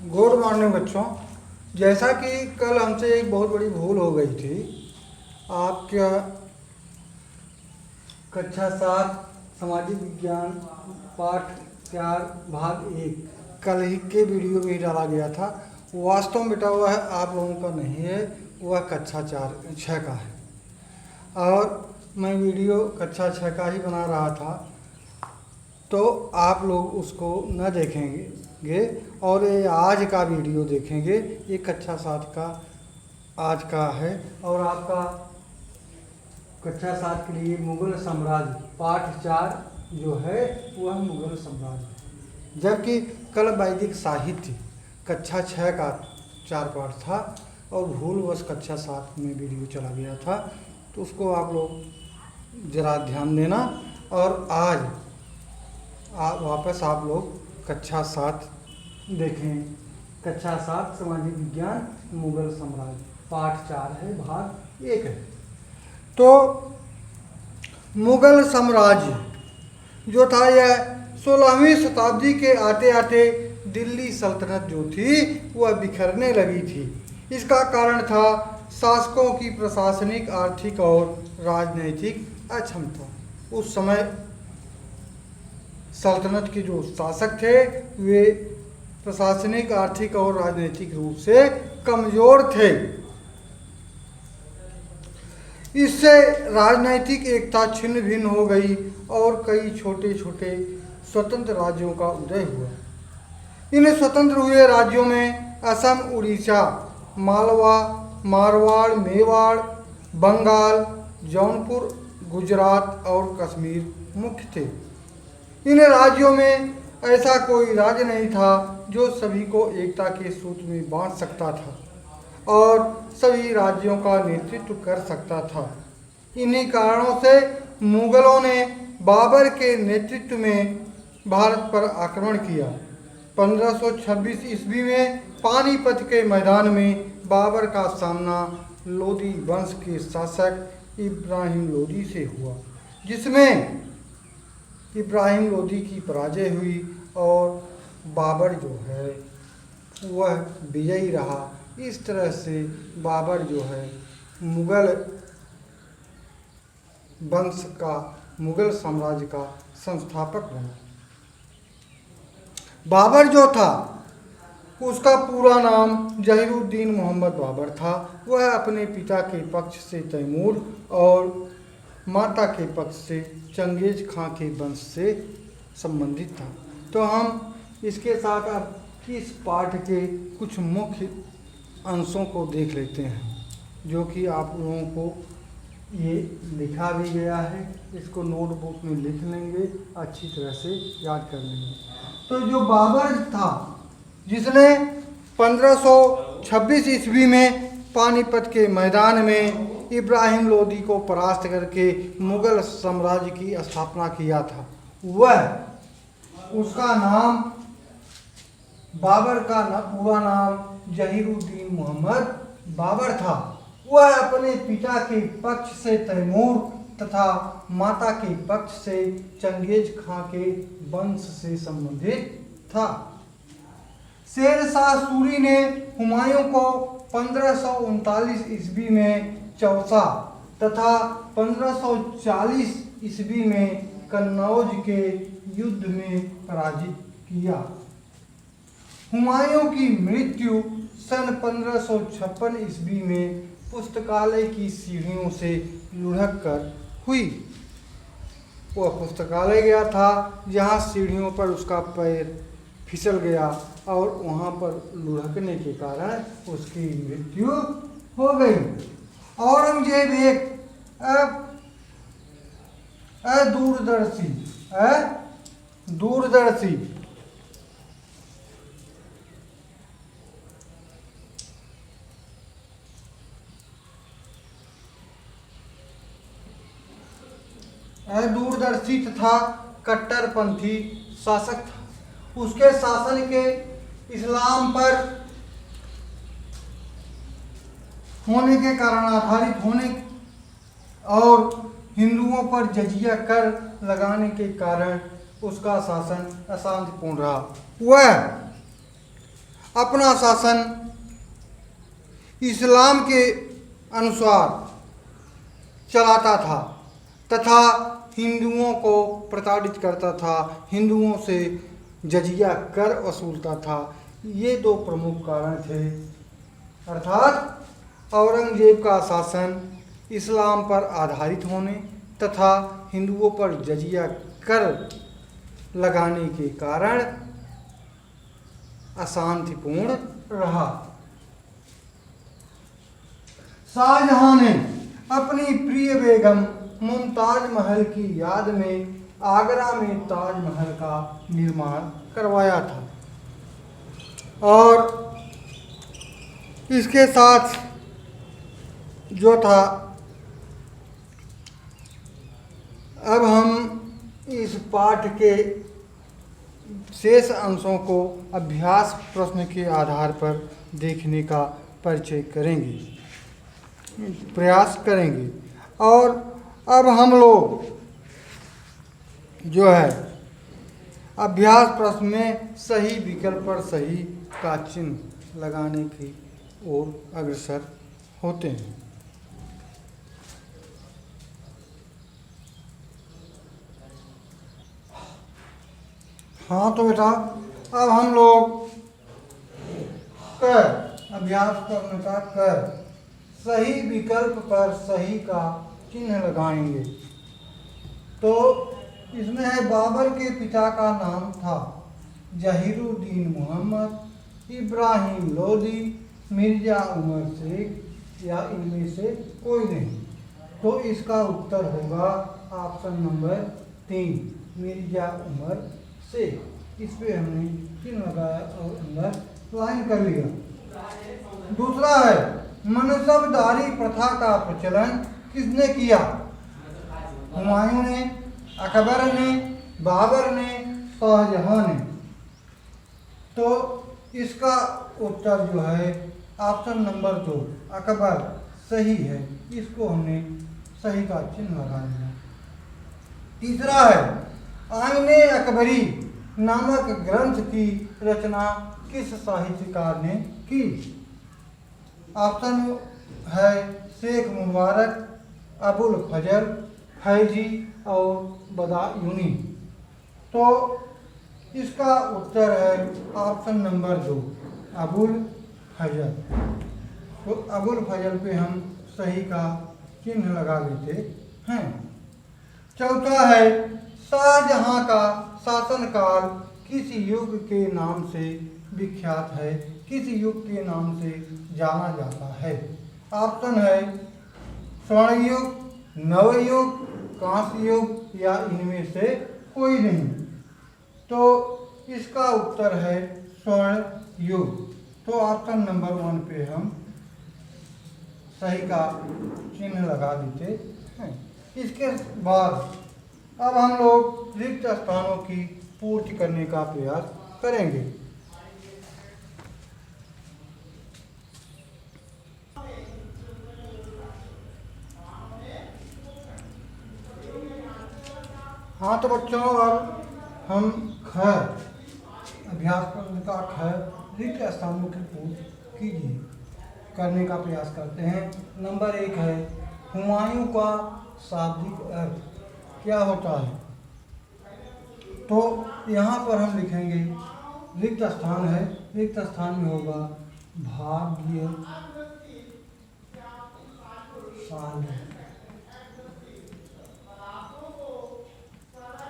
Good morning बच्चों। जैसा कि कल हमसे एक बहुत बड़ी भूल हो गई थी। आपका कक्षा 7 सामाजिक विज्ञान पाठ 4 भाग 1 कल ही के वीडियो में ही डाला गया था। वास्तव में बेटा वह आप लोगों का नहीं है, वह कक्षा 6 का है और मैं वीडियो कक्षा 6 का ही बना रहा था, तो आप लोग उसको न देखेंगे और ये आज का वीडियो देखेंगे। ये कक्षा 7 का आज का है और आपका कक्षा 7 के लिए मुगल साम्राज्य पाठ 4 जो है वह मुगल साम्राज्य, जबकि कल वैदिक साहित्य कक्षा 6 का 4 पाठ था और भूलवश कक्षा 7 में वीडियो चला गया था। तो उसको आप लोग ज़रा ध्यान देना और आज वापस आप लोग कक्षा 7 देखें। कक्षा 7 सामाजिक विज्ञान मुगल साम्राज्य पाठ 4 है, भाग 1 है। तो मुगल साम्राज्य जो था यह 16वीं शताब्दी के आते आते दिल्ली सल्तनत जो थी वह बिखरने लगी थी। इसका कारण था शासकों की प्रशासनिक, आर्थिक और राजनैतिक अक्षमता। उस समय सल्तनत के जो शासक थे वे प्रशासनिक, आर्थिक और राजनीतिक रूप से कमज़ोर थे। इससे राजनैतिक एकता छिन्न भिन्न हो गई और कई छोटे छोटे स्वतंत्र राज्यों का उदय हुआ। इन स्वतंत्र हुए राज्यों में असम, उड़ीसा, मालवा, मारवाड़, मेवाड़, बंगाल, जौनपुर, गुजरात और कश्मीर मुख्य थे। इन राज्यों में ऐसा कोई राज्य नहीं था जो सभी को एकता के सूत्र में बांध सकता था और सभी राज्यों का नेतृत्व कर सकता था। इन्हीं कारणों से मुगलों ने बाबर के नेतृत्व में भारत पर आक्रमण किया। 1526 ईस्वी में पानीपत के मैदान में बाबर का सामना लोदी वंश के शासक इब्राहिम लोदी से हुआ, जिसमें इब्राहिम लोदी की पराजय हुई और बाबर जो है वह विजयी रहा। इस तरह से बाबर जो है मुगल वंश का, मुगल साम्राज्य का संस्थापक बना। बाबर जो था उसका पूरा नाम जहीरुद्दीन मोहम्मद बाबर था। वह अपने पिता के पक्ष से तैमूर और माता के पक्ष से चंगेज खां के वंश से संबंधित था। तो हम इसके साथ अब इस पाठ के कुछ मुख्य अंशों को देख लेते हैं, जो कि आप लोगों को ये लिखा भी गया है। इसको नोटबुक में लिख लेंगे, अच्छी तरह से याद कर लेंगे। तो जो बाबर था जिसने 1526 ईस्वी में पानीपत के मैदान में इब्राहिम लोदी को परास्त करके मुगल साम्राज्य की स्थापना किया था, वह उसका नाम, बाबर का पूरा नाम जहीरुद्दीन मोहम्मद बाबर था। वह अपने पिता के पक्ष से तैमूर तथा माता के पक्ष से चंगेज खां के वंश से संबंधित था। शेर शाह सूरी ने हुमायूं को 1539 ईस्वी में चौसा तथा 1540 ईस्वी में कन्नौज के युद्ध में पराजित किया। हुमायूं की मृत्यु सन 1556 ईस्वी में पुस्तकालय की सीढ़ियों से लुढ़क कर हुई। वह पुस्तकालय गया था जहां सीढ़ियों पर उसका पैर फिसल गया और वहां पर लुढ़कने के कारण उसकी मृत्यु हो गई। औरंगजेब एक दूरदर्शी तथा कट्टरपंथी शासक था। उसके शासन के इस्लाम पर होने के कारण, आधारित होने और हिंदुओं पर जजिया कर लगाने के कारण उसका शासन अशांतिपूर्ण रहा। वह अपना शासन इस्लाम के अनुसार चलाता था तथा हिंदुओं को प्रताड़ित करता था, हिंदुओं से जजिया कर वसूलता था। ये दो प्रमुख कारण थे। अर्थात औरंगजेब का शासन इस्लाम पर आधारित होने तथा हिंदुओं पर जजिया कर लगाने के कारण अशांतिपूर्ण रहा। शाहजहां ने अपनी प्रिय बेगम मुमताज महल की याद में आगरा में ताजमहल का निर्माण करवाया था और इसके साथ जो था, अब हम इस पाठ के शेष अंशों को अभ्यास प्रश्न के आधार पर देखने का परिचय करेंगे, प्रयास करेंगे। और अब हम लोग जो है अभ्यास प्रश्न में सही विकल्प पर सही का चिन्ह लगाने की ओर अग्रसर होते हैं। हाँ तो बेटा, अब हम लोग कर अभ्यास प्रश्न का कर सही विकल्प पर सही का चिन्ह लगाएंगे। तो इसमें है बाबर के पिता का नाम था जहीरुद्दीन मोहम्मद, इब्राहिम लोदी, मिर्जा उमर शेख या इनमें से कोई नहीं। तो इसका उत्तर होगा ऑप्शन नंबर 3 मिर्जा उमर शेख। इस पे हमने चिन्ह लगाया और अंदर लाइन कर लिया। दूसरा है मनसबदारी प्रथा का प्रचलन किसने किया? हुमायूं ने, अकबर ने, बाबर ने, शाहजहां ने। तो इसका उत्तर जो है ऑप्शन नंबर 2 अकबर सही है। इसको हमने सही का चिन्ह लगा दिया। तीसरा है आईने अकबरी नामक ग्रंथ की रचना किस साहित्यकार ने की? ऑप्शन है शेख मुबारक, अबुल फजल, फैजी और बदायूनी। तो इसका उत्तर है ऑप्शन नंबर 2 अबुल फजल। तो अबुल फजल पे हम सही का चिन्ह लगा देते हैं। चौथा है शाहजहां का शासनकाल किस युग के नाम से विख्यात है, किस युग के नाम से जाना जाता है? ऑप्शन है स्वर्ण युग, नवयुग, कांस्य युग या इनमें से कोई नहीं। तो इसका उत्तर है स्वर्ण युग। तो ऑप्शन नंबर 1 पे हम सही का चिन्ह लगा देते हैं। इसके बाद अब हम लोग रिक्त स्थानों की पूर्ति करने का प्रयास करेंगे। हाँ तो बच्चों, अब हम खैर अभ्यास प्रश्न का खैर रिक्त स्थानों की पूर्ति कीजिए करने का प्रयास करते हैं। नंबर 1 है हुमायूं का शाब्दिक अर्थ क्या होता है? तो यहाँ पर हम लिखेंगे रिक्त स्थान है, रिक्त स्थान में होगा भाग्यशाली।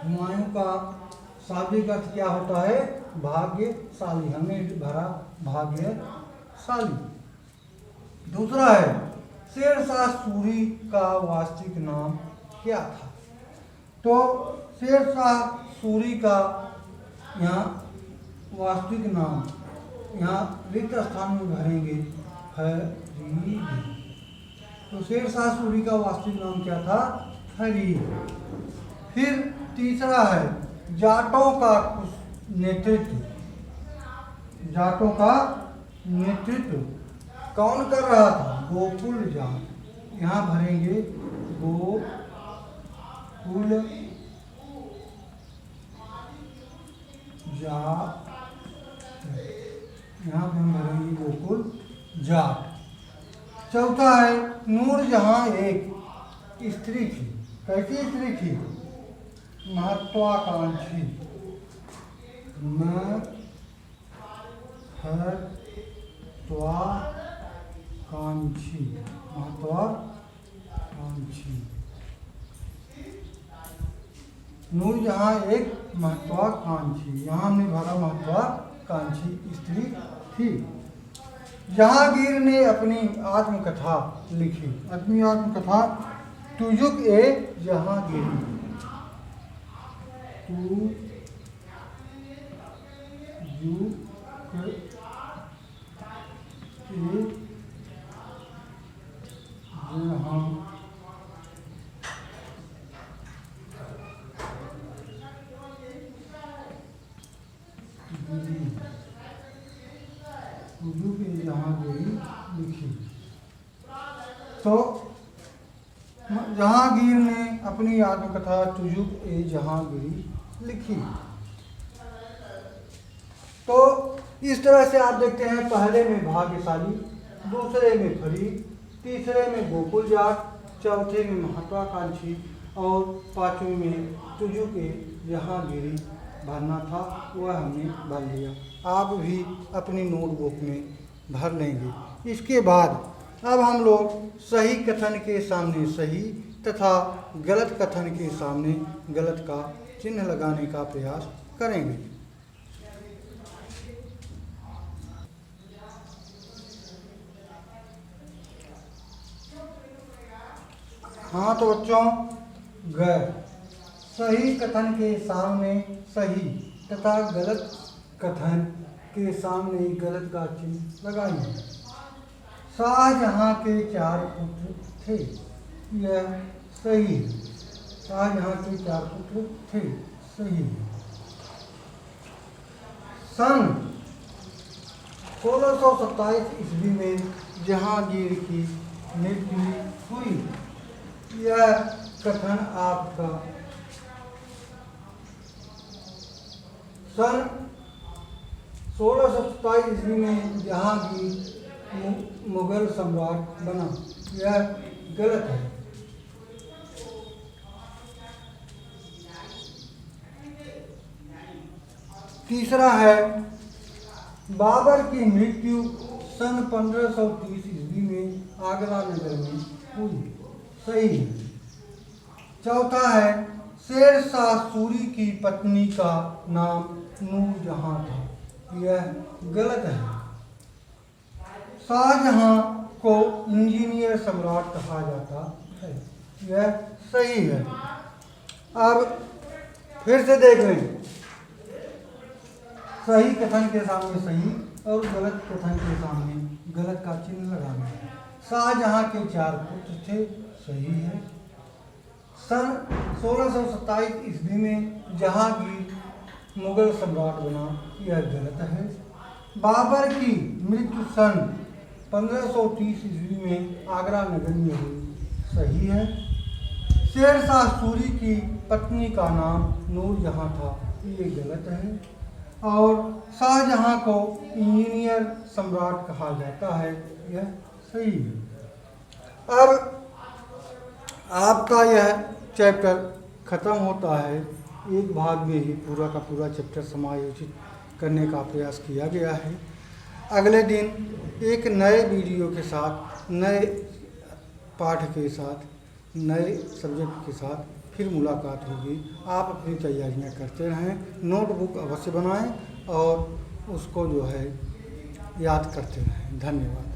हुमायूं का शाब्दिक अर्थ क्या होता है? भाग्यशाली। हमने भरा भाग्यशाली। दूसरा है शेरशाह सूरी का वास्तविक नाम क्या था? तो शेरशाह सूरी का यहाँ वास्तविक नाम यहाँ रिक्त स्थान में भरेंगे फरीद। तो शेरशाह सूरी का वास्तविक नाम क्या था? फरीद। फिर तीसरा है जाटों का नेतृत्व। जाटों का नेतृत्व कौन कर रहा था? गोकुल जाट। यहाँ भरेंगे गोकुल जाट। यहाँ पे हम भरेंगे गोकुल जाट। चौथा है नूरजहां एक स्त्री थी। कैसी स्त्री थी? महत्वाकांक्षी। महत्वाकांक्षी। नूरजहां एक महत्वाकांक्षी, यहाँ हमने भरा महत्वाकांक्षी स्त्री थी। जहांगीर ने अपनी आत्मकथा लिखी। अपनी आत्मकथा तुजुक ए जहांगीरी। तुजुक ए जहांगीरी लिखी। तो जहांगीर ने अपनी आत्मकथा तुजुक ए जहांगीरी लिखी। तो इस तरह से आप देखते हैं, पहले में भाग्यशाली, दूसरे में फरीद, तीसरे में गोकुल जाट, चौथे में महत्वाकांक्षी और पांचवें में तुजुक ए जहांगीरी भरना था, वह हमने भर लिया। आप भी अपनी नोटबुक में भर लेंगे। इसके बाद अब हम लोग सही कथन के सामने सही तथा गलत कथन के सामने गलत का चिन्ह लगाने का प्रयास करेंगे। हाँ तो बच्चों, गैर सही कथन के सामने सही तथा गलत कथन के सामने गलत का चिन्ह लगाइए। शाहजहां के 4 पुत्र थे। यह सही है। शाहजहां के 4 पुत्र थे, सही है। सन 1627 ईस्वी में जहांगीर की मृत्यु हुई। यह कथन आपका सन 1627 ईस्वी में जहांगीर मुगल सम्राट बना। यह गलत है। तीसरा है बाबर की मृत्यु सन 1530 ईस्वी में आगरा नगर में हुई। सही है। चौथा है शेरशाह सूरी की पत्नी का नाम नूरजहां था। यह गलत है। शाहजहां को इंजीनियर सम्राट कहा जाता है। यह सही है। अब फिर से देख लें, सही कथन के सामने सही और गलत कथन के सामने गलत का चिन्ह लगाना है। शाहजहां के 4 पुत्र थे, सही है। सन 1627 ईस्वी में जहांगीर मुगल सम्राट बना। यह गलत है। बाबर की मृत्यु सन 1530 ईस्वी में आगरा नगर में हुई। सही है। शेरशाह सूरी की पत्नी का नाम नूरजहां था। ये गलत है। और शाहजहां को इंजीनियर सम्राट कहा जाता है। यह सही है। अब आपका यह चैप्टर खत्म होता है। एक भाग में ही पूरा का पूरा चैप्टर समायोजित करने का प्रयास किया गया है। अगले दिन एक नए वीडियो के साथ, नए पाठ के साथ, नए सब्जेक्ट के साथ फिर मुलाकात होगी। आप अपनी तैयारियां करते रहें, नोटबुक अवश्य बनाएं और उसको जो है याद करते रहें। धन्यवाद।